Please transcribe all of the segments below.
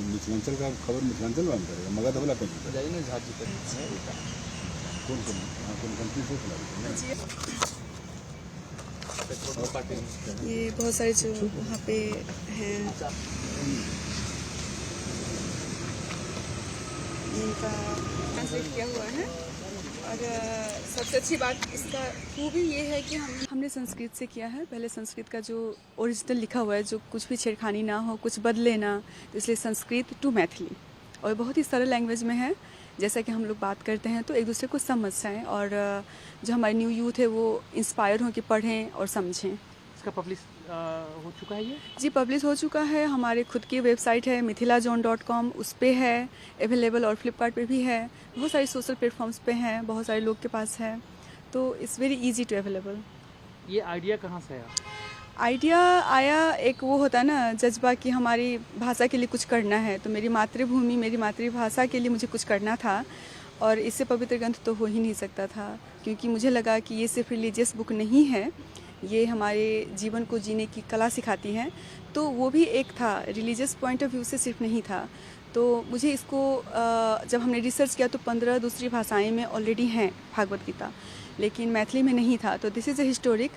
मिथिलांचल का खबर मिथिलांचल में करेगा मगध वाला कहीं जाइए ना झाजी पर कौन कंपनी से चला ये बहुत सारे जो वहाँ पे हैं इनका ट्रांसलेट किया हुआ है। और सबसे अच्छी बात इसका खूबी ये है कि हमने संस्कृत से किया है। पहले संस्कृत का जो ओरिजिनल लिखा हुआ है, जो कुछ भी छेड़खानी ना हो, कुछ बदले ना, तो इसलिए संस्कृत टू मैथिली, और बहुत ही सरल लैंग्वेज में है। जैसा कि हम लोग बात करते हैं तो एक दूसरे को समझ जाएं, और जो हमारे न्यू यूथ है वो इंस्पायर हों कि पढ़ें और समझें। इसका पब्लिश हो चुका है ये? जी, पब्लिश हो चुका है। हमारे खुद की वेबसाइट है mithilazone.com, उस पे है अवेलेबल, और फ्लिपकार्ट पे भी है। बहुत सारे सोशल प्लेटफॉर्म्स पे हैं, बहुत सारे लोग के पास है, तो it's very easy to available. ये आइडिया कहाँ से आया? आइडिया आया, एक वो होता है ना जज्बा कि हमारी भाषा के लिए कुछ करना है, तो मेरी मातृभूमि, मेरी मातृभाषा के लिए मुझे कुछ करना था, और इससे पवित्र ग्रंथ तो हो ही नहीं सकता था, क्योंकि मुझे लगा कि ये सिर्फ रिलीजियस बुक नहीं है, ये हमारे जीवन को जीने की कला सिखाती है। तो वो भी एक था, रिलीजियस पॉइंट ऑफ व्यू से सिर्फ नहीं था। तो मुझे इसको जब हमने रिसर्च किया तो 15 दूसरी भाषाएं में ऑलरेडी हैं भागवत गीता, लेकिन मैथिली में नहीं था। तो दिस इज़ अ हिस्टोरिक,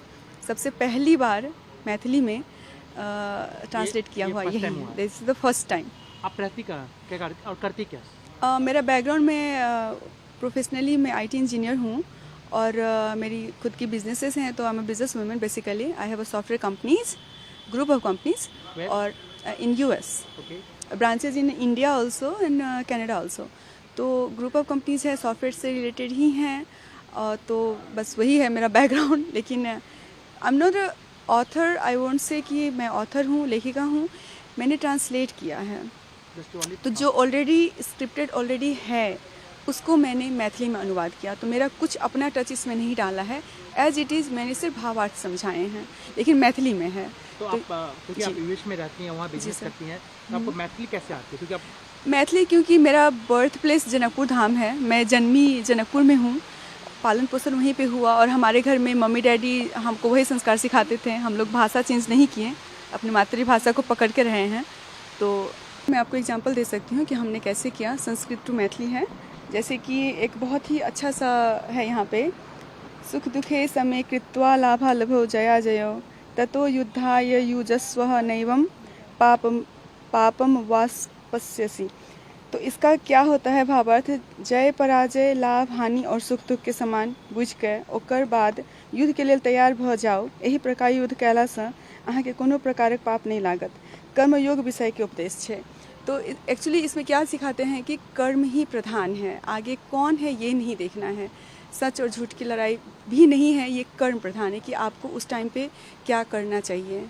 सबसे पहली बार मैथिली में ट्रांसलेट किया हुआ ये है। This is the first time. आप रहती कहाँ, क्या और करती क्या? मेरा बैकग्राउंड में प्रोफेशनली मैं IT इंजीनियर हूँ, और मेरी खुद की बिजनेसेस हैं। तो I am a business woman basically. I have a software companies, group of companies, और इन US, branches in India also and Canada also. तो ग्रुप ऑफ कंपनीज है, सॉफ्टवेयर से रिलेटेड ही हैं, तो बस वही है मेरा बैकग्राउंड। लेकिन I am not a author, I won't say कि मैं ऑथर हूँ, लेखिका हूँ। मैंने ट्रांसलेट किया है, तो जो ऑलरेडी स्क्रिप्टेड ऑलरेडी है उसको मैंने मैथिली में अनुवाद किया। तो मेरा कुछ अपना टच इसमें नहीं डाला है, एज इट इज़ मैंने सिर्फ भावार्थ समझाए हैं, लेकिन मैथिली में है। तो आप क्योंकि आप यूएस में रहती हैं, वहाँ बिजनेस करती हैं, तो आपको मैथिली कैसे आती है? क्योंकि आप मैथिली, क्योंकि मेरा बर्थ प्लेस जनकपुर धाम है, मैं जन्मी जनकपुर में हूँ, पालन पोषण वहीं पे हुआ, और हमारे घर में मम्मी डैडी हमको वही संस्कार सिखाते थे। हम लोग भाषा चेंज नहीं किए, अपनी मातृभाषा को पकड़ के रहे हैं। तो मैं आपको एग्जांपल दे सकती हूँ कि हमने कैसे किया। संस्कृत टू मैथिली है, जैसे कि एक बहुत ही अच्छा सा है यहाँ पे, सुख दुखे समे कृत्वा लाभा लभो जया जयो ततो युद्धाय युजस्व नैवं पापम वास्पस्यसि। तो इसका क्या होता है भावार्थ? जय पराजय, लाभ हानि और सुख दुख के समान बुझ के ओकर बाद युद्ध के लिए तैयार भ जाओ। यही प्रकार युद्ध कैला से अहाँ के कोनो प्रकारक पाप नहीं लागत। कर्मयोग विषय के उपदेश है। तो एक्चुअली इसमें क्या सिखाते हैं कि कर्म ही प्रधान है, आगे कौन है ये नहीं देखना है, सच और झूठ की लड़ाई भी नहीं है, ये कर्म प्रधान है कि आपको उस टाइम पे क्या करना चाहिए।